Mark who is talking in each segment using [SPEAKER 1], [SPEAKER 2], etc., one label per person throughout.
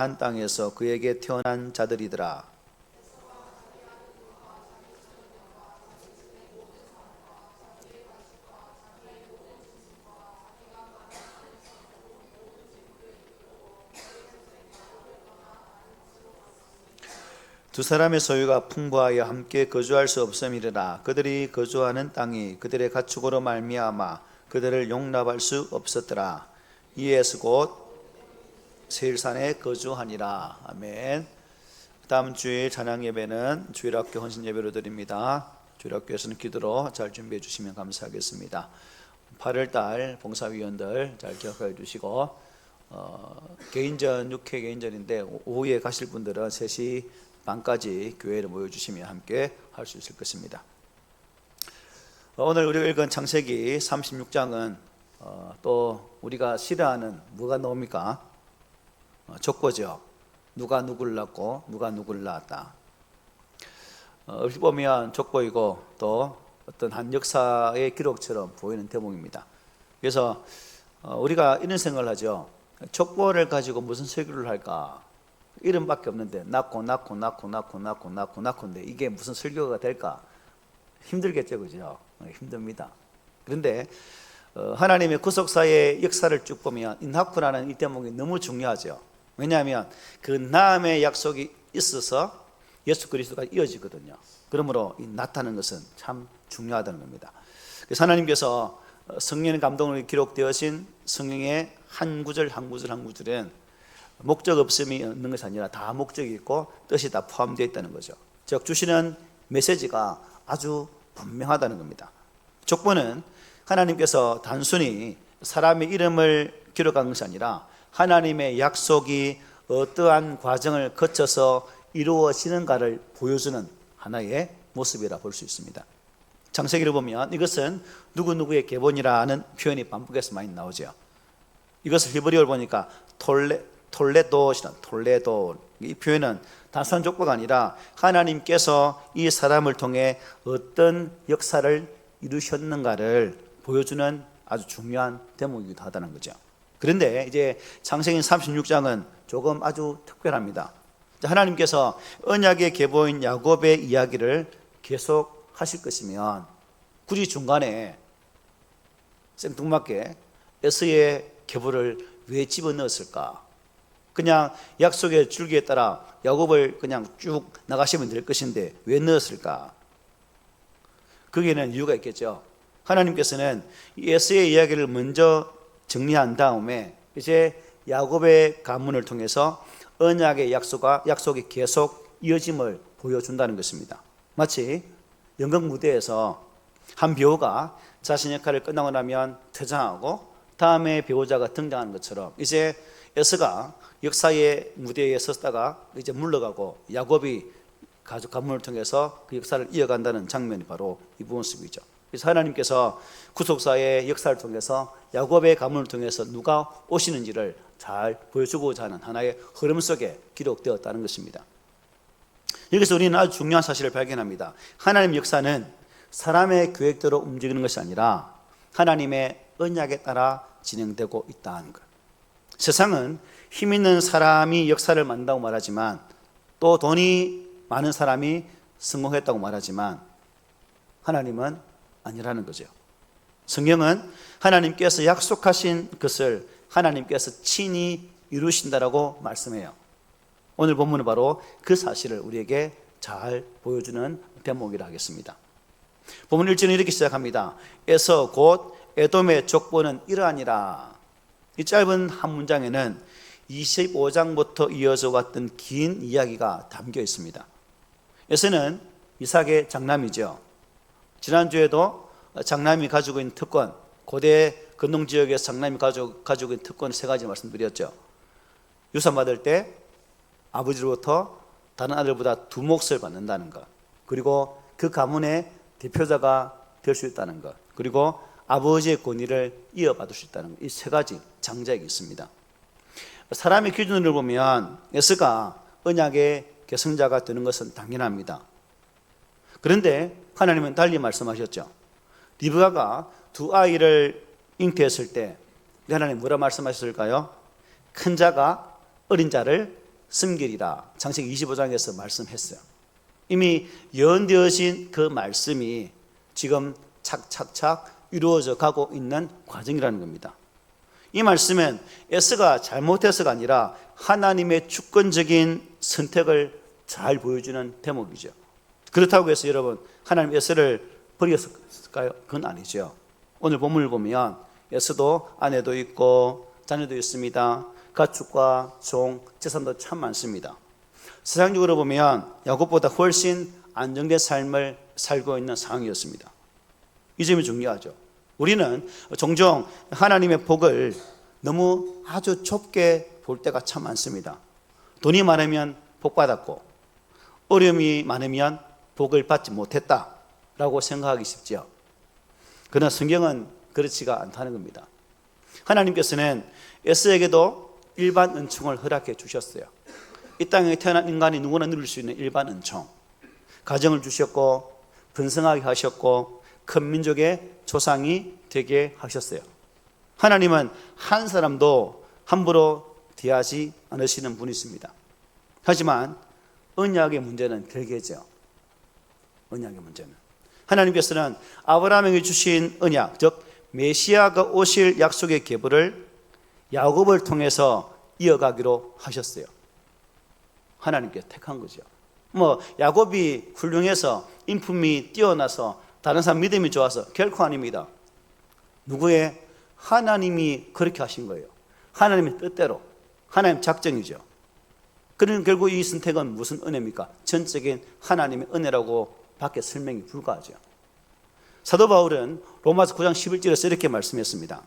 [SPEAKER 1] 한 땅에서 그에게 태어난 자들이더라. 두 사람의 소유가 풍부하여 함께 거주할 수 없음이라. 그들이 거주하는 땅이 그들의 가축으로 말미암아 그들을 용납할 수 없었더라. 이에서 곧 세일산에 거주하니라. 아멘. 다음 주일 찬양 예배는 주일학교 헌신 예배로 드립니다. 주일학교에서는 기도로 잘 준비해 주시면 감사하겠습니다. 8월달 봉사위원들 잘 기억해 주시고 개인전 6회 개인전인데 오후에 가실 분들은 3시 반까지 교회를 모여주시면 함께 할 수 있을 것입니다. 오늘 우리가 읽은 창세기 36장은 또 우리가 싫어하는 뭐가 나옵니까? 족보죠. 누가 누구를 낳고 누가 누구를 낳았다. 얼핏 보면 족보이고 또 어떤 한 역사의 기록처럼 보이는 대목입니다. 그래서 우리가 이런 생각을 하죠. 족보를 가지고 무슨 설교를 할까? 이름밖에 없는데 낳고인데 이게 무슨 설교가 될까? 힘들겠죠, 그죠? 힘듭니다. 그런데 하나님의 구속사의 역사를 쭉 보면 이 낳고라는 이 대목이 너무 중요하죠. 왜냐하면 그 낳음의 약속이 있어서 예수 그리스도가 이어지거든요. 그러므로 이 낳다는 것은 참 중요하다는 겁니다. 그래서 하나님께서 성령의 감동으로 기록되어진 성령의 한 구절 한 구절은 목적 없음이 없는 것이 아니라 다 목적이 있고 뜻이 다 포함되어 있다는 거죠. 즉 주시는 메시지가 아주 분명하다는 겁니다. 족보는 하나님께서 단순히 사람의 이름을 기록한 것이 아니라 하나님의 약속이 어떠한 과정을 거쳐서 이루어지는가를 보여주는 하나의 모습이라 볼 수 있습니다. 창세기를 보면 이것은 누구누구의 계본이라는 표현이 반복해서 많이 나오죠. 이것을 히브리어를 보니까 톨레도. 이 표현은 단순한 족보가 아니라 하나님께서 이 사람을 통해 어떤 역사를 이루셨는가를 보여주는 아주 중요한 대목이기도 하다는 거죠. 그런데 이제 창세기 36장은 조금 아주 특별합니다. 하나님께서 언약의 계보인 야곱의 이야기를 계속 하실 것이면 굳이 중간에 생뚱맞게 에서의 계보를 왜 집어넣었을까? 그냥 약속의 줄기에 따라 야곱을 그냥 쭉 나가시면 될 것인데 왜 넣었을까? 거기에는 이유가 있겠죠. 하나님께서는 에서의 이야기를 먼저 정리한 다음에 이제 야곱의 가문을 통해서 언약의 약속이 계속 이어짐을 보여준다는 것입니다. 마치 연극 무대에서 한 배우가 자신 역할을 끝나고 나면 퇴장하고 다음에 배우자가 등장하는 것처럼 이제 에서가 역사의 무대에 섰다가 이제 물러가고 야곱이 가족 가문을 통해서 그 역사를 이어간다는 장면이 바로 이 모습이죠. 그래서 하나님께서 구속사의 역사를 통해서 야곱의 가문을 통해서 누가 오시는지를 잘 보여주고자 하는 하나의 흐름 속에 기록되었다는 것입니다. 여기서 우리는 아주 중요한 사실을 발견합니다. 하나님의 역사는 사람의 계획대로 움직이는 것이 아니라 하나님의 언약에 따라 진행되고 있다는 것. 세상은 힘 있는 사람이 역사를 만든다고 말하지만 또 돈이 많은 사람이 성공했다고 말하지만 하나님은 아니라는 거죠. 성경은 하나님께서 약속하신 것을 하나님께서 친히 이루신다라고 말씀해요. 오늘 본문은 바로 그 사실을 우리에게 잘 보여주는 대목이라 하겠습니다. 본문 1절은 이렇게 시작합니다. 에서 곧 에돔의 족보는 이러하니라. 이 짧은 한 문장에는 25장부터 이어져 왔던 긴 이야기가 담겨 있습니다. 에서는 이삭의 장남이죠. 지난주에도 장남이 가지고 있는 특권, 고대 근동 지역에서 장남이 가지고 있는 특권 3가지 말씀드렸죠. 유산 받을 때 아버지로부터 다른 아들보다 2 몫을 받는다는 것, 그리고 그 가문의 대표자가 될 수 있다는 것, 그리고 아버지의 권위를 이어받을 수 있다는 것, 이 3가지 장작이 있습니다. 사람의 기준으로 보면 에서가 언약의 계승자가 되는 것은 당연합니다. 그런데 하나님은 달리 말씀하셨죠. 리브가가 2 아이를 잉태했을 때 하나님 뭐라 말씀하셨을까요? 큰 자가 어린 자를 숨기리라 창세기 25장에서 말씀했어요. 이미 예언되어진 그 말씀이 지금 착착착 이루어져 가고 있는 과정이라는 겁니다. 이 말씀은 에스가 잘못해서가 아니라 하나님의 주권적인 선택을 잘 보여주는 대목이죠. 그렇다고 해서 여러분 하나님 에스를 버렸을까요? 그건 아니죠. 오늘 본문을 보면 에스도 아내도 있고 자녀도 있습니다. 가축과 종, 재산도 참 많습니다. 세상적으로 보면 야곱보다 훨씬 안정된 삶을 살고 있는 상황이었습니다. 이 점이 중요하죠. 우리는 종종 하나님의 복을 너무 아주 좁게 볼 때가 참 많습니다. 돈이 많으면 복 받았고 어려움이 많으면 복을 받지 못했다라고 생각하기 쉽죠. 그러나 성경은 그렇지가 않다는 겁니다. 하나님께서는 에스에게도 일반 은총을 허락해 주셨어요. 이 땅에 태어난 인간이 누구나 누릴 수 있는 일반 은총, 가정을 주셨고 번성하게 하셨고 큰 민족의 조상이 되게 하셨어요. 하나님은 한 사람도 함부로 대하지 않으시는 분이십니다. 하지만 언약의 문제는 별개죠. 언약의 문제는 하나님께서는 아브라함에게 주신 언약, 즉 메시아가 오실 약속의 계보를 야곱을 통해서 이어가기로 하셨어요. 하나님께 택한 거죠. 야곱이 훌륭해서 인품이 뛰어나서 다른 사람 믿음이 좋아서 결코 아닙니다. 누구의? 하나님이 그렇게 하신 거예요. 하나님의 뜻대로, 하나님 작정이죠. 그러면 결국 이 선택은 무슨 은혜입니까? 전적인 하나님의 은혜라고 밖에 설명이 불가하죠. 사도 바울은 로마서 9장 11절에서 이렇게 말씀했습니다.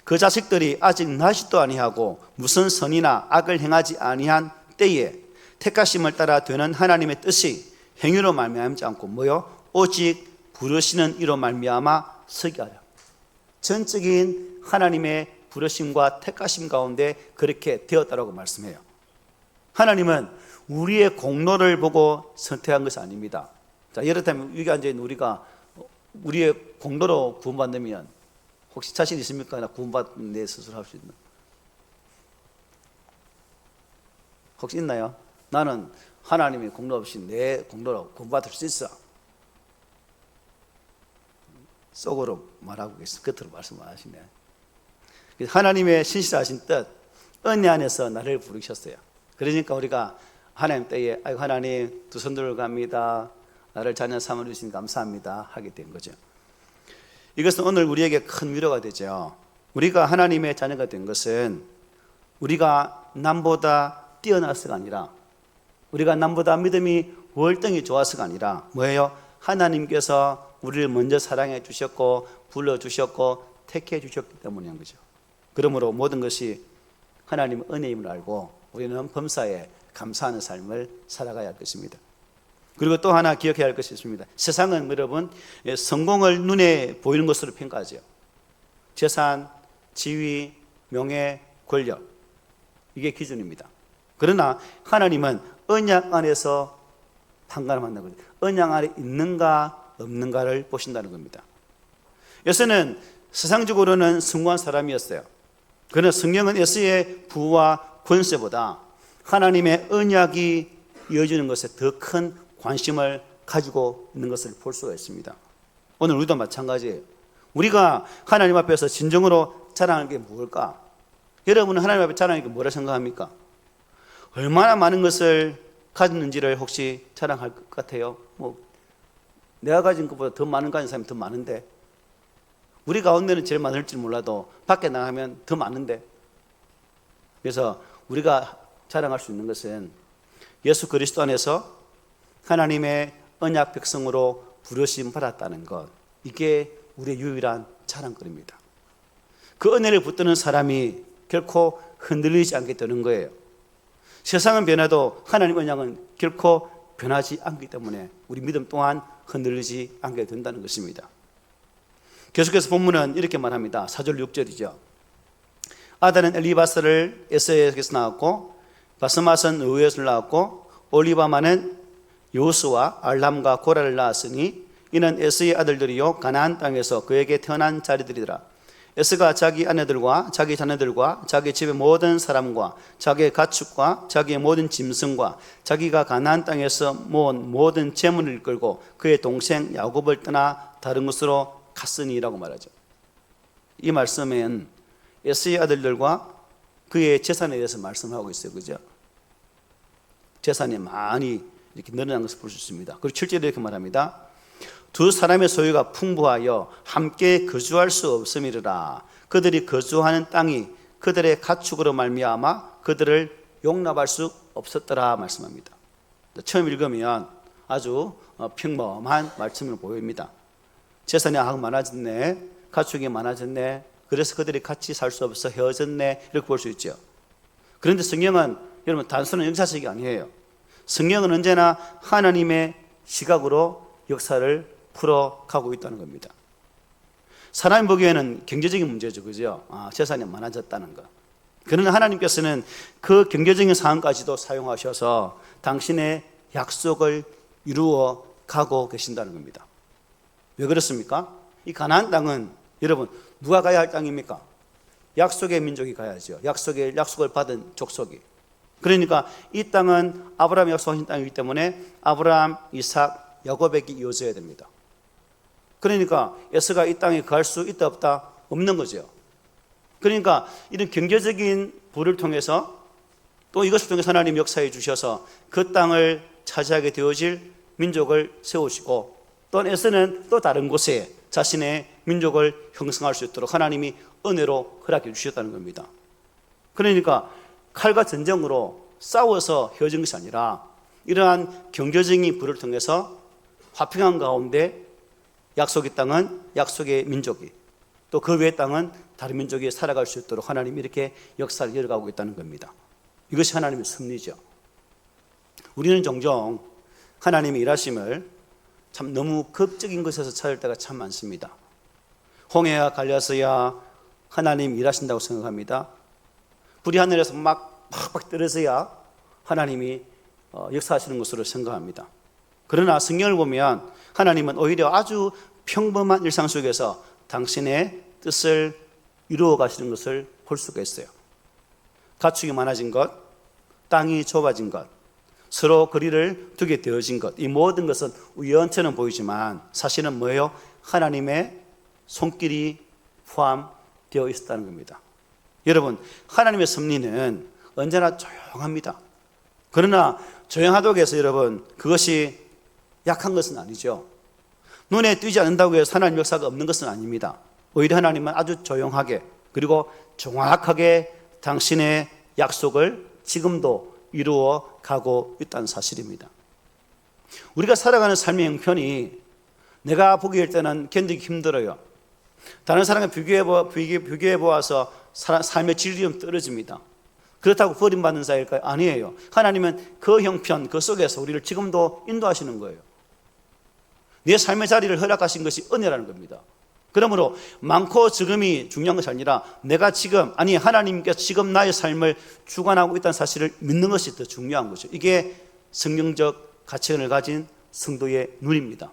[SPEAKER 1] 그 자식들이 아직 나지도 아니하고 무슨 선이나 악을 행하지 아니한 때에 택하심을 따라 되는 하나님의 뜻이 행위로 말미암지 않고 오직 부르시는 이로 말미암아 서게 하라. 전적인 하나님의 부르심과 택하심 가운데 그렇게 되었다라고 말씀해요. 하나님은 우리의 공로를 보고 선택한 것이 아닙니다. 자, 이렇다면 여기 앉아있는 우리가 우리의 공로로 구원받으면 혹시 자신 있습니까? 나 구원받는 내 스스로 할 수 있는? 혹시 있나요? 나는 하나님의 공로 없이 내 공로로 구원받을 수 있어. 속으로 말하고 계신, 겉으로 말씀 안 하시네. 하나님의 신실하신 뜻, 은혜 안에서 나를 부르셨어요. 그러니까 우리가 하나님 때에 아이고 하나님 두 손 들어 갑니다. 나를 자녀 삼아주신 감사합니다 하게 된 거죠. 이것은 오늘 우리에게 큰 위로가 되죠. 우리가 하나님의 자녀가 된 것은 우리가 남보다 뛰어나서가 아니라 우리가 남보다 믿음이 월등히 좋아서가 아니라 뭐예요? 하나님께서 우리를 먼저 사랑해 주셨고 불러주셨고 택해 주셨기 때문인 거죠. 그러므로 모든 것이 하나님의 은혜임을 알고 우리는 범사에 감사하는 삶을 살아가야 할 것입니다. 그리고 또 하나 기억해야 할 것이 있습니다. 세상은 여러분 성공을 눈에 보이는 것으로 평가하죠. 재산, 지위, 명예, 권력, 이게 기준입니다. 그러나 하나님은 언약 안에서 판가름한다는 거죠. 언약 안에 있는가 없는가를 보신다는 겁니다. 에서는 세상적으로는 성공한 사람이었어요. 그러나 성경은 에서의 부와 권세보다 하나님의 언약이 이어지는 것에 더 큰 관심을 가지고 있는 것을 볼 수가 있습니다. 오늘 우리도 마찬가지예요. 우리가 하나님 앞에서 진정으로 자랑하는 게 무엇일까? 여러분은 하나님 앞에 자랑하는 게 뭐라 생각합니까? 얼마나 많은 것을 가졌는지를 혹시 자랑할 것 같아요? 내가 가진 것보다 더 많은 가진 사람이 더 많은데, 우리 가운데는 제일 많을지 몰라도 밖에 나가면 더 많은데, 그래서 우리가 자랑할 수 있는 것은 예수 그리스도 안에서 하나님의 언약 백성으로 부르심 받았다는 것, 이게 우리의 유일한 자랑거리입니다. 그 은혜를 붙드는 사람이 결코 흔들리지 않게 되는 거예요. 세상은 변해도 하나님 언약은 결코 변하지 않기 때문에 우리 믿음 또한 흔들리지 않게 된다는 것입니다. 계속해서 본문은 이렇게 말합니다. 4절 6절이죠. 아달은 엘리바스를 에서에게서 낳았고 바스맛은 의에서 낳았고 올리바마는 요수와 알람과 고라를 낳았으니 이는 에서의 아들들이요 가나안 땅에서 그에게 태어난 자리들이더라. 에서가 자기 아내들과 자기 자녀들과 자기 집의 모든 사람과 자기의 가축과 자기의 모든 짐승과 자기가 가나안 땅에서 모은 모든 재물을 끌고 그의 동생 야곱을 떠나 다른 곳으로 갔으니라고 말하죠. 이 말씀은 에서의 아들들과 그의 재산에 대해서 말씀하고 있어요. 그죠? 재산이 많이 이렇게 늘어난 것을 볼 수 있습니다. 그리고 7절에 이렇게 말합니다. 두 사람의 소유가 풍부하여 함께 거주할 수 없음이라. 그들이 거주하는 땅이 그들의 가축으로 말미암아 그들을 용납할 수 없었더라 말씀합니다. 처음 읽으면 아주 평범한 말씀을 보입니다. 재산이 많아졌네, 가축이 많아졌네, 그래서 그들이 같이 살 수 없어 헤어졌네, 이렇게 볼 수 있죠. 그런데 성경은 여러분 단순한 역사책이 아니에요. 성경은 언제나 하나님의 시각으로 역사를 풀어가고 있다는 겁니다. 사람이 보기에는 경제적인 문제죠, 그죠? 재산이 많아졌다는 것. 그러나 하나님께서는 그 경제적인 상황까지도 사용하셔서 당신의 약속을 이루어 가고 계신다는 겁니다. 왜 그렇습니까? 이 가나안 땅은 여러분 누가 가야 할 땅입니까? 약속의 민족이 가야죠. 약속을 받은 족속이. 그러니까 이 땅은 아브라함이 약속하신 땅이기 때문에 아브라함, 이삭, 야곱에게 이어져야 됩니다. 그러니까 에서가 이 땅에 갈 수 있다 없다? 없는 거죠. 그러니까 이런 경제적인 부를 통해서 또 이것을 통해서 하나님 역사해 주셔서 그 땅을 차지하게 되어질 민족을 세우시고 또 에서는 또 다른 곳에 자신의 민족을 형성할 수 있도록 하나님이 은혜로 허락해 주셨다는 겁니다. 그러니까 칼과 전쟁으로 싸워서 헤어진 것이 아니라 이러한 경제적인 부를 통해서 화평한 가운데 약속의 땅은 약속의 민족이 또 그 외의 땅은 다른 민족이 살아갈 수 있도록 하나님이 이렇게 역사를 이어가고 있다는 겁니다. 이것이 하나님의 섭리죠. 우리는 종종 하나님의 일하심을 참 너무 극적인 것에서 찾을 때가 참 많습니다. 홍해가 갈려서야 하나님 일하신다고 생각합니다. 불이 하늘에서 막 팍팍 떨어져야 하나님이 역사하시는 것으로 생각합니다. 그러나 성경을 보면 하나님은 오히려 아주 평범한 일상 속에서 당신의 뜻을 이루어 가시는 것을 볼 수가 있어요. 가축이 많아진 것, 땅이 좁아진 것, 서로 거리를 두게 되어진 것, 이 모든 것은 우연처럼 보이지만 사실은 뭐예요? 하나님의 손길이 포함되어 있었다는 겁니다. 여러분, 하나님의 섭리는 언제나 조용합니다. 그러나 조용하다고 해서 여러분 그것이 약한 것은 아니죠. 눈에 띄지 않는다고 해서 하나님 역사가 없는 것은 아닙니다. 오히려 하나님은 아주 조용하게 그리고 정확하게 당신의 약속을 지금도 이루어 가고 있다는 사실입니다. 우리가 살아가는 삶의 형편이 내가 보기일 때는 견디기 힘들어요. 다른 사람과 비교해 보아서 삶의 질이 좀 떨어집니다. 그렇다고 버림받는 사이일까요? 아니에요. 하나님은 그 형편, 그 속에서 우리를 지금도 인도하시는 거예요. 내 삶의 자리를 허락하신 것이 은혜라는 겁니다. 그러므로 많고 적음이 중요한 것이 아니라 내가 지금, 아니 하나님께서 지금 나의 삶을 주관하고 있다는 사실을 믿는 것이 더 중요한 거죠. 이게 성경적 가치관을 가진 성도의 눈입니다.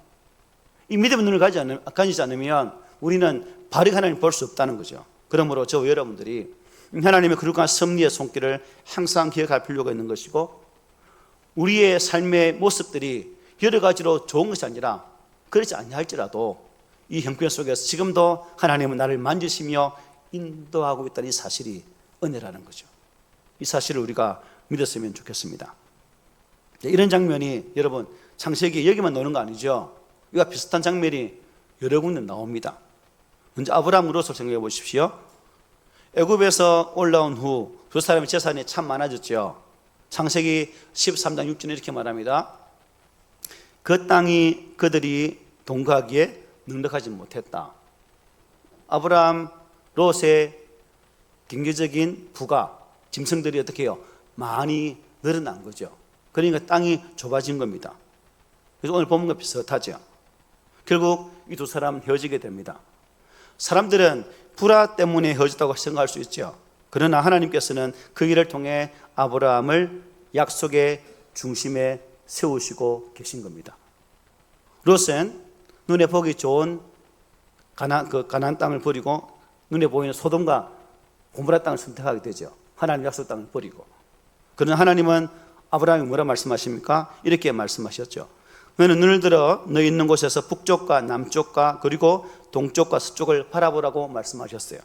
[SPEAKER 1] 이 믿음의 눈을 가지지 않으면 우리는 바르게 하나님을 볼 수 없다는 거죠. 그러므로 저와 여러분들이 하나님의 거룩한 섭리의 손길을 항상 기억할 필요가 있는 것이고 우리의 삶의 모습들이 여러 가지로 좋은 것이 아니라 그렇지 아니할지라도 이 형편 속에서 지금도 하나님은 나를 만지시며 인도하고 있다는 이 사실이 은혜라는 거죠. 이 사실을 우리가 믿었으면 좋겠습니다. 이런 장면이 여러분 창세기 여기만 나오는 거 아니죠? 이와 비슷한 장면이 여러 군데 나옵니다. 먼저 아브라함 롯을 생각해 보십시오. 애굽에서 올라온 후 두 사람의 재산이 참 많아졌죠. 창세기 13장 6절에 이렇게 말합니다. 그 땅이 그들이 동거하기에 넉넉하지 못했다. 아브라함 롯의 경제적인 부가 짐승들이 어떻게 해요? 많이 늘어난 거죠. 그러니까 땅이 좁아진 겁니다. 그래서 오늘 본문과 비슷하죠. 결국 이 두 사람 헤어지게 됩니다. 사람들은 불화 때문에 헤어졌다고 생각할 수 있죠. 그러나 하나님께서는 그 일을 통해 아브라함을 약속의 중심에 세우시고 계신 겁니다. 롯은 눈에 보기 좋은 가나안 땅을 버리고 눈에 보이는 소돔과 고모라 땅을 선택하게 되죠. 하나님 약속 땅을 버리고. 그러나 하나님은 아브라함이 뭐라 말씀하십니까? 이렇게 말씀하셨죠. 너는 눈을 들어 너 있는 곳에서 북쪽과 남쪽과 그리고 동쪽과 서쪽을 바라보라고 말씀하셨어요.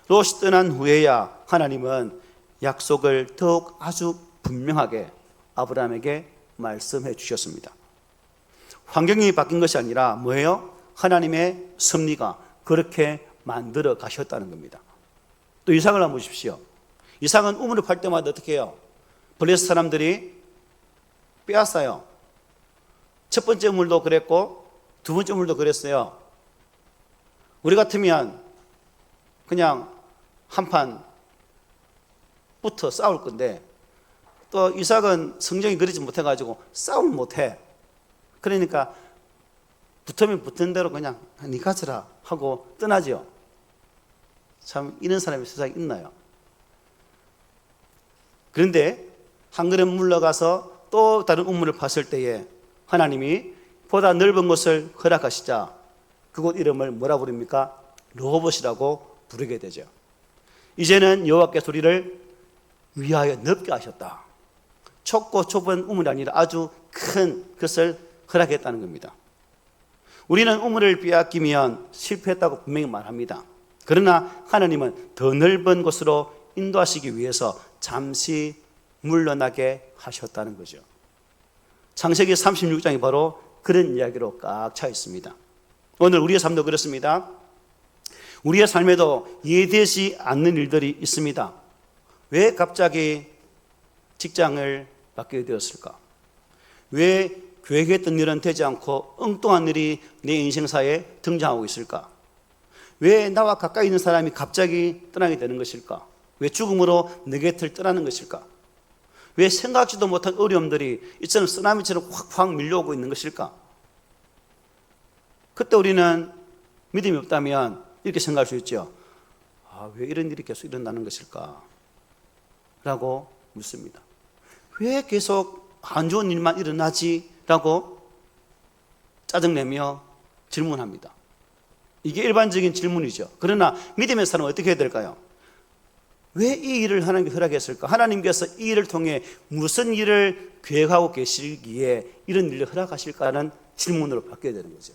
[SPEAKER 1] 롯이 떠난 후에야 하나님은 약속을 더욱 아주 분명하게 아브라함에게 말씀해 주셨습니다. 환경이 바뀐 것이 아니라 뭐예요? 하나님의 섭리가 그렇게 만들어 가셨다는 겁니다. 또 이삭을 한번 보십시오. 이삭은 우물을 팔 때마다 어떻게 해요? 블레셋 사람들이 빼앗아요. 첫 번째 우물도 그랬고 두 번째 우물도 그랬어요. 우리 같으면 그냥 한판 붙어 싸울 건데 또 이삭은 성경이 그러지 못해가지고 싸움을 못해. 그러니까 붙으면 붙은 대로 그냥 네 가져라 하고 떠나죠. 참 이런 사람이 세상에 있나요? 그런데 한 걸음 물러가서 또 다른 우물을 팠을 때에 하나님이 보다 넓은 곳을 허락하시자 그곳 이름을 뭐라 부릅니까? 르호봇이라고 부르게 되죠. 이제는 여호와께 소리를 위하여 넓게 하셨다. 좁고 좁은 우물이 아니라 아주 큰 것을 허락했다는 겁니다. 우리는 우물을 빼앗기면 실패했다고 분명히 말합니다. 그러나 하나님은 더 넓은 곳으로 인도하시기 위해서 잠시 물러나게 하셨다는 거죠. 창세기 36장이 바로 그런 이야기로 꽉 차 있습니다. 오늘 우리의 삶도 그렇습니다. 우리의 삶에도 이해되지 않는 일들이 있습니다. 왜 갑자기 직장을 바뀌게 되었을까? 왜 계획했던 일은 되지 않고 엉뚱한 일이 내 인생사에 등장하고 있을까? 왜 나와 가까이 있는 사람이 갑자기 떠나게 되는 것일까? 왜 죽음으로 내 곁을 떠나는 것일까? 왜 생각지도 못한 어려움들이 이처럼 쓰나미처럼 확확 밀려오고 있는 것일까? 그때 우리는 믿음이 없다면 이렇게 생각할 수 있죠. 왜 이런 일이 계속 일어나는 것일까? 라고 묻습니다. 왜 계속 안 좋은 일만 일어나지? 라고 짜증내며 질문합니다. 이게 일반적인 질문이죠. 그러나 믿음의 사람은 어떻게 해야 될까요? 왜 이 일을 하나님께 허락했을까? 하나님께서 이 일을 통해 무슨 일을 계획하고 계시기에 이런 일을 허락하실까라는 질문으로 바뀌어야 되는 거죠.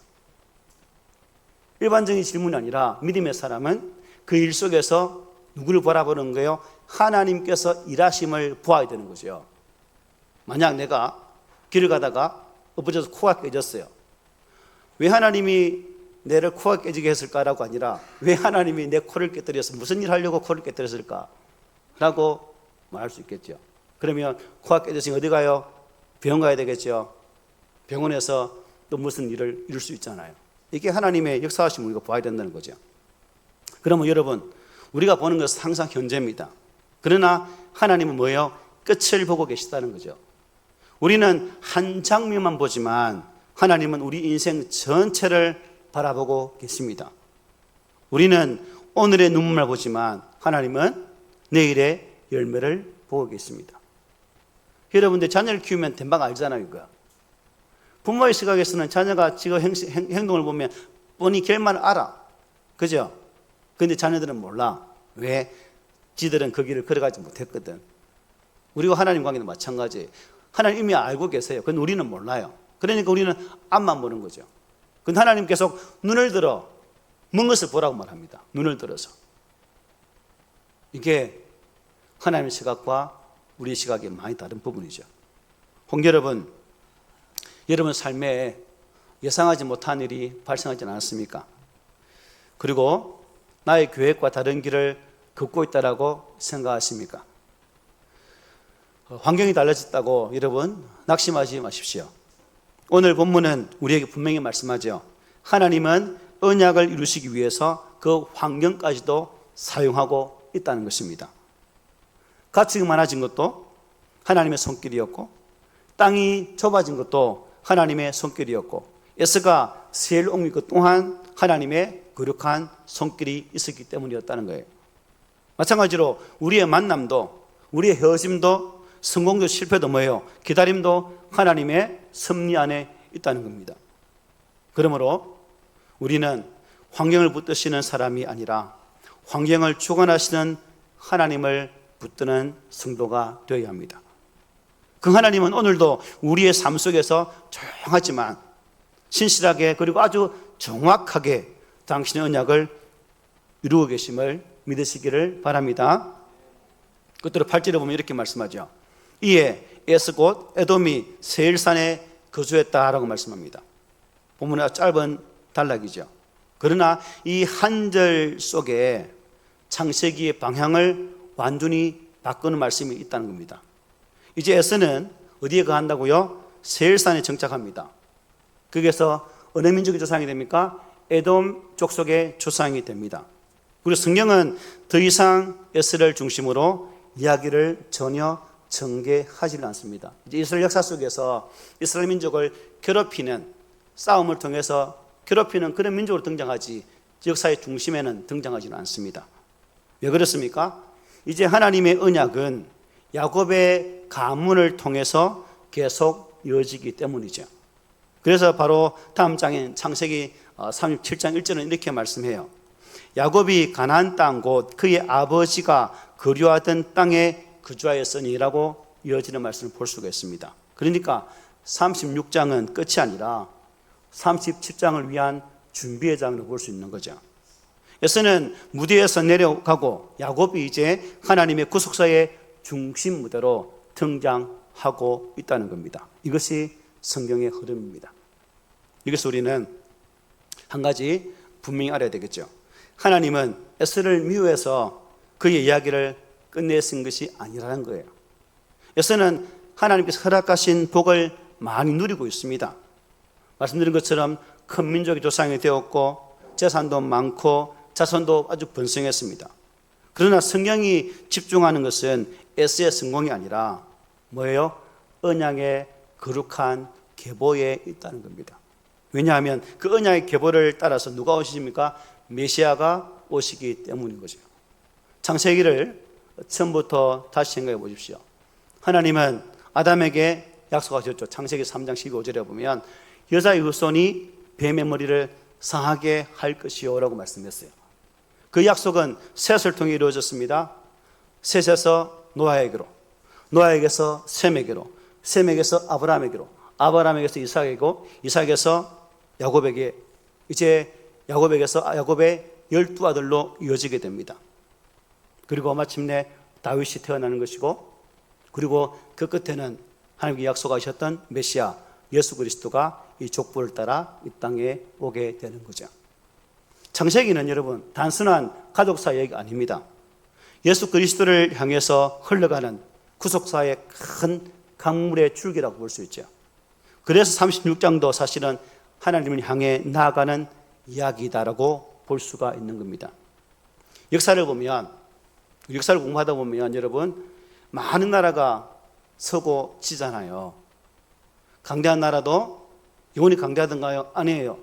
[SPEAKER 1] 일반적인 질문이 아니라 믿음의 사람은 그 일 속에서 누구를 바라보는 거예요? 하나님께서 일하심을 보아야 되는 거죠. 만약 내가 길을 가다가 엎어져서 코가 깨졌어요. 왜 하나님이 내를 코가 깨지게 했을까라고 아니라 왜 하나님이 내 코를 깨뜨려서 무슨 일 하려고 코를 깨뜨렸을까? 라고 말할 수 있겠죠. 그러면 코가 깨졌으니 어디 가요? 병원 가야 되겠죠. 병원에서 또 무슨 일을 이룰 수 있잖아요. 이게 하나님의 역사하심을 우리가 봐야 된다는 거죠. 그러면 여러분, 우리가 보는 것은 항상 현재입니다. 그러나 하나님은 뭐예요? 끝을 보고 계시다는 거죠. 우리는 한 장면만 보지만 하나님은 우리 인생 전체를 바라보고 계십니다. 우리는 오늘의 눈물만 보지만 하나님은 내일의 열매를 보고 계십니다. 여러분들 자녀를 키우면 된방 알잖아요. 이거. 부모의 시각에서는 자녀가 지금 행동을 보면 뻔히 결말을 알아. 그죠? 근데 자녀들은 몰라. 왜? 지들은 그 길을 걸어가지 못했거든. 우리와 하나님 관계도 마찬가지예요. 하나님 이미 알고 계세요. 근데 우리는 몰라요. 그러니까 우리는 앞만 보는 거죠. 근데 하나님 계속 눈을 들어 먼 것을 보라고 말합니다. 눈을 들어서. 이게 하나님의 시각과 우리의 시각이 많이 다른 부분이죠. 홍 여러분, 여러분 삶에 예상하지 못한 일이 발생하지 않았습니까? 그리고 나의 계획과 다른 길을 걷고 있다라고 생각하십니까? 환경이 달라졌다고 여러분 낙심하지 마십시오. 오늘 본문은 우리에게 분명히 말씀하죠. 하나님은 언약을 이루시기 위해서 그 환경까지도 사용하고 있다는 것입니다. 가축이 많아진 것도 하나님의 손길이었고 땅이 좁아진 것도 하나님의 손길이었고 에스가 세를 옮긴 것 또한 하나님의 거룩한 손길이 있었기 때문이었다는 거예요. 마찬가지로 우리의 만남도 우리의 헤어짐도 성공도 실패도 뭐예요? 기다림도 하나님의 섭리 안에 있다는 겁니다. 그러므로 우리는 환경을 붙드시는 사람이 아니라 환경을 주관하시는 하나님을 붙드는 성도가 되어야 합니다. 그 하나님은 오늘도 우리의 삶 속에서 조용하지만 신실하게 그리고 아주 정확하게 당신의 언약을 이루고 계심을 믿으시기를 바랍니다. 끝으로 8절에 보면 이렇게 말씀하죠. 이에 에스 곧 에돔이 세일산에 거주했다라고 말씀합니다. 본문의 짧은 단락이죠. 그러나 이 한 절 속에 창세기의 방향을 완전히 바꾸는 말씀이 있다는 겁니다. 이제 에스는 어디에 거한다고요? 세일산에 정착합니다. 거기에서 어느 민족의 조상이 됩니까? 에돔 족속의 조상이 됩니다. 그리고 성경은 더 이상 에스를 중심으로 이야기를 전혀 전개하지 않습니다. 이제 이스라엘 역사 속에서 이스라엘 민족을 괴롭히는 싸움을 통해서 괴롭히는 그런 민족으로 등장하지 역사의 중심에는 등장하지는 않습니다. 왜 그렇습니까? 이제 하나님의 언약은 야곱의 가문을 통해서 계속 이어지기 때문이죠. 그래서 바로 다음 장인 창세기 37장 1절은 이렇게 말씀해요. 야곱이 가나안 땅 곧 그의 아버지가 거류하던 땅에 거주하였으니라고 이어지는 말씀을 볼 수가 있습니다. 그러니까 36장은 끝이 아니라 37장을 위한 준비의 장으로 볼 수 있는 거죠. 에서는 무대에서 내려가고 야곱이 이제 하나님의 구속사의 중심 무대로 등장하고 있다는 겁니다. 이것이 성경의 흐름입니다. 여기서 우리는 한 가지 분명히 알아야 되겠죠. 하나님은 에스를 미워해서 그의 이야기를 끝내신 것이 아니라는 거예요. 에스는 하나님께서 허락하신 복을 많이 누리고 있습니다. 말씀드린 것처럼 큰 민족의 조상이 되었고 재산도 많고 자손도 아주 번성했습니다. 그러나 성경이 집중하는 것은 에스의 성공이 아니라 뭐예요? 언약의 거룩한 계보에 있다는 겁니다. 왜냐하면 그 언약의 계보를 따라서 누가 오십니까? 메시아가 오시기 때문인 거죠. 창세기를 처음부터 다시 생각해 보십시오. 하나님은 아담에게 약속하셨죠. 창세기 3장 15절에 보면 여자의 후손이 뱀의 머리를 상하게 할 것이요 라고 말씀했어요. 그 약속은 셋을 통해 이루어졌습니다. 셋에서 노아에게로, 노아에게서 셈에게로, 셈에게서 아브라함에게로, 아브라함에게서 이삭에게로, 이삭에서 야곱에게, 이제 야곱에게서 야곱의 12아들로 이어지게 됩니다. 그리고 마침내 다윗이 태어나는 것이고, 그리고 그 끝에는 하나님께 약속하셨던 메시아 예수 그리스도가 이 족보를 따라 이 땅에 오게 되는 거죠. 창세기는 여러분 단순한 가족사 얘기가 아닙니다. 예수 그리스도를 향해서 흘러가는 구속사의 큰 강물의 줄기라고 볼 수 있죠. 그래서 36장도 사실은 하나님을 향해 나아가는 이야기다라고 볼 수가 있는 겁니다. 역사를 보면, 역사를 공부하다 보면 여러분 많은 나라가 서고 지잖아요. 강대한 나라도 영원히 강대하던가요? 아니에요.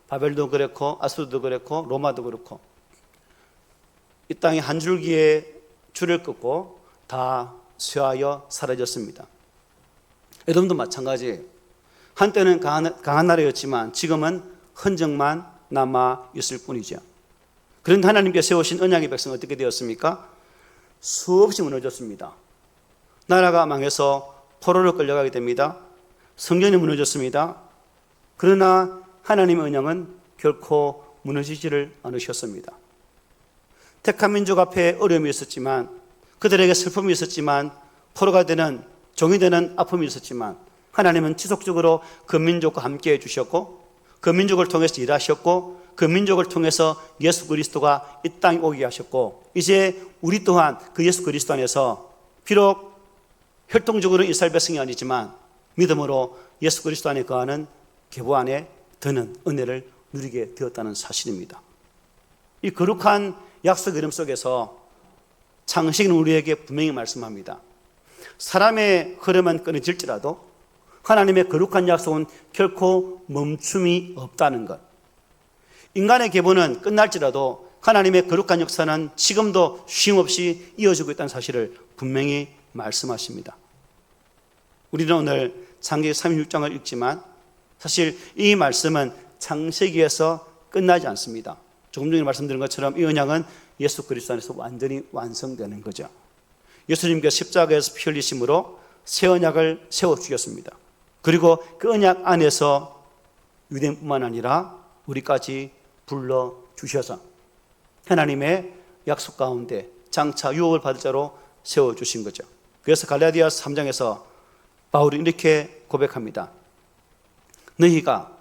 [SPEAKER 1] 바벨도 그렇고 아수르도 그렇고 로마도 그렇고 이 땅에 한 줄기에 줄을 끊고 다 쇠하여 사라졌습니다. 에돔도 마찬가지예요. 한때는 강한 나라였지만 지금은 흔적만 남아 있을 뿐이죠. 그런데 하나님께 세우신 언약의 백성은 어떻게 되었습니까? 수없이 무너졌습니다. 나라가 망해서 포로로 끌려가게 됩니다. 성전이 무너졌습니다. 그러나 하나님의 언약은 결코 무너지지를 않으셨습니다. 택한 민족 앞에 어려움이 있었지만, 그들에게 슬픔이 있었지만, 포로가 되는, 종이 되는 아픔이 있었지만 하나님은 지속적으로 그 민족과 함께 해주셨고, 그 민족을 통해서 일하셨고, 그 민족을 통해서 예수 그리스도가 이 땅에 오게 하셨고, 이제 우리 또한 그 예수 그리스도 안에서 비록 혈통적으로 이스라엘 백성이 아니지만 믿음으로 예수 그리스도 안에 거하는 계보 안에 드는 은혜를 누리게 되었다는 사실입니다. 이 거룩한 약속의 이름 속에서 창세기는 우리에게 분명히 말씀합니다. 사람의 흐름은 끊어질지라도 하나님의 거룩한 약속은 결코 멈춤이 없다는 것. 인간의 계보는 끝날지라도 하나님의 거룩한 역사는 지금도 쉼없이 이어지고 있다는 사실을 분명히 말씀하십니다. 우리는 오늘 창세기 36장을 읽지만 사실 이 말씀은 창세기에서 끝나지 않습니다. 조금 전에 말씀드린 것처럼 이 언약은 예수 그리스도 안에서 완전히 완성되는 거죠. 예수님께서 십자가에서 피 흘리심으로 새 언약을 세워 주셨습니다. 그리고 그 언약 안에서 유대인뿐만 아니라 우리까지 불러 주셔서 하나님의 약속 가운데 장차 유업을 받을 자로 세워 주신 거죠. 그래서 갈라디아서 3장에서 바울이 이렇게 고백합니다. 너희가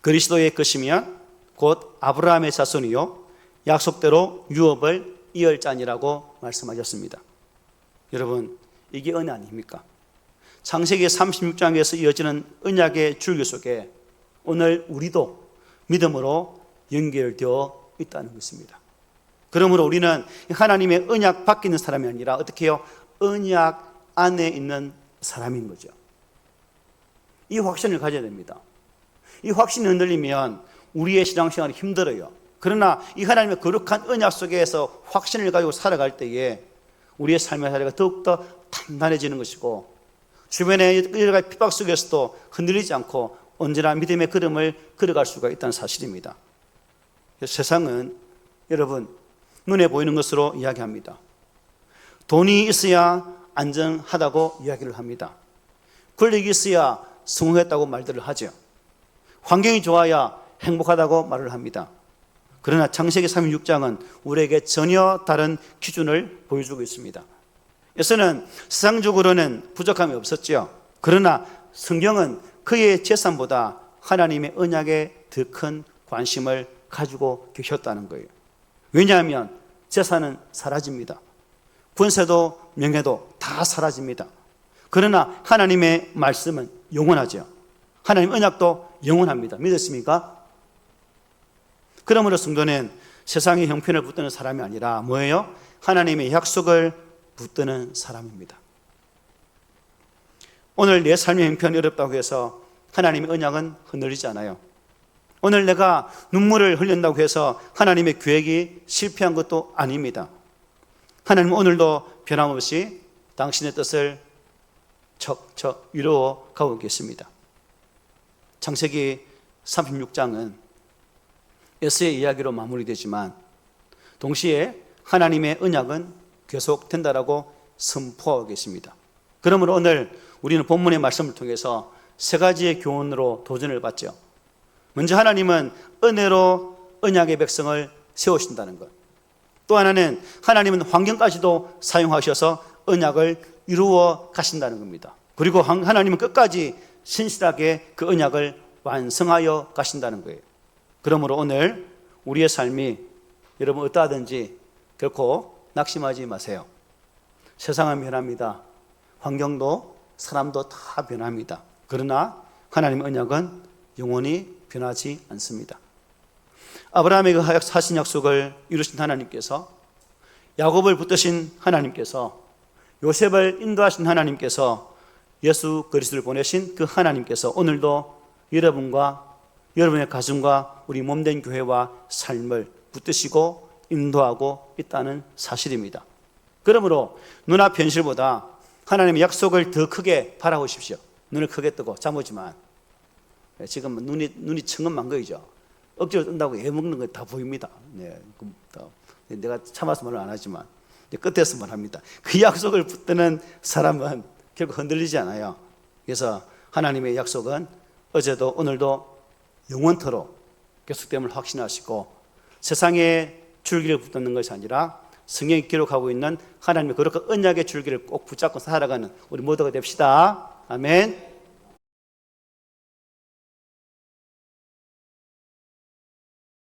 [SPEAKER 1] 그리스도의 것이면 곧 아브라함의 자손이요 약속대로 유업을 이을 자니라고 말씀하셨습니다. 여러분, 이게 은혜 아닙니까? 창세기 36장에서 이어지는 언약의 줄기 속에 오늘 우리도 믿음으로 연결되어 있다는 것입니다. 그러므로 우리는 하나님의 언약 밖에 있는 사람이 아니라 어떻게 해요? 언약 안에 있는 사람인 거죠. 이 확신을 가져야 됩니다. 이 확신이 흔들리면 우리의 신앙생활이 힘들어요. 그러나 이 하나님의 거룩한 언약 속에서 확신을 가지고 살아갈 때에 우리의 삶의 사례가 더욱더 단단해지는 것이고 주변의 여러 가지 핍박 속에서도 흔들리지 않고 언제나 믿음의 걸음을 걸어갈 수가 있다는 사실입니다. 세상은 여러분 눈에 보이는 것으로 이야기합니다. 돈이 있어야 안전하다고 이야기를 합니다. 권력이 있어야 성공했다고 말들을 하죠. 환경이 좋아야 행복하다고 말을 합니다. 그러나 창세기 36장은 우리에게 전혀 다른 기준을 보여주고 있습니다. 에서는 세상적으로는 부족함이 없었죠. 그러나 성경은 그의 재산보다 하나님의 언약에 더 큰 관심을 가지고 계셨다는 거예요. 왜냐하면 재산은 사라집니다. 권세도 명예도 다 사라집니다. 그러나 하나님의 말씀은 영원하죠. 하나님 언약도 영원합니다. 믿었습니까? 그러므로 성도는 세상의 형편을 붙드는 사람이 아니라 뭐예요? 하나님의 약속을 붙드는 사람입니다. 오늘 내 삶의 형편이 어렵다고 해서 하나님의 언약은 흔들리지 않아요. 오늘 내가 눈물을 흘린다고 해서 하나님의 계획이 실패한 것도 아닙니다. 하나님은 오늘도 변함없이 당신의 뜻을 척척 이루어 가고 계십니다. 창세기 36장은 에서의 이야기로 마무리되지만 동시에 하나님의 언약은 계속된다라고 선포하고 계십니다. 그러므로 오늘 우리는 본문의 말씀을 통해서 세 가지의 교훈으로 도전을 받죠. 먼저 하나님은 은혜로 언약의 백성을 세우신다는 것. 또 하나는 하나님은 환경까지도 사용하셔서 언약을 이루어 가신다는 겁니다. 그리고 하나님은 끝까지 신실하게 그 언약을 완성하여 가신다는 거예요. 그러므로 오늘 우리의 삶이 여러분 어떠하든지 결코 낙심하지 마세요. 세상은 변합니다. 환경도 사람도 다 변합니다. 그러나 하나님의 언약은 영원히 변하지 않습니다. 아브라함에게 하신 약속을 이루신 하나님께서, 야곱을 붙드신 하나님께서, 요셉을 인도하신 하나님께서, 예수 그리스도를 보내신 그 하나님께서 오늘도 여러분과 여러분의 가정과 우리 몸된 교회와 삶을 붙드시고 인도하고 있다는 사실입니다. 그러므로 눈앞 현실보다 하나님의 약속을 더 크게 바라보십시오. 눈을 크게 뜨고 잠오지만 지금 눈이 청근만 거이죠. 억지로 뜬다고 애먹는 거 다 보입니다. 네, 내가 참아서 말을 안 하지만 끝에서 말합니다. 그 약속을 붙드는 사람은 결국 흔들리지 않아요. 그래서 하나님의 약속은 어제도 오늘도 영원토록 계속됨을 확신하시고 세상의 줄기를 붙드는 것이 아니라 성경이 기록하고 있는 하나님의 거룩한 언약의 줄기를 꼭 붙잡고 살아가는 우리 모두가 됩시다. 아멘.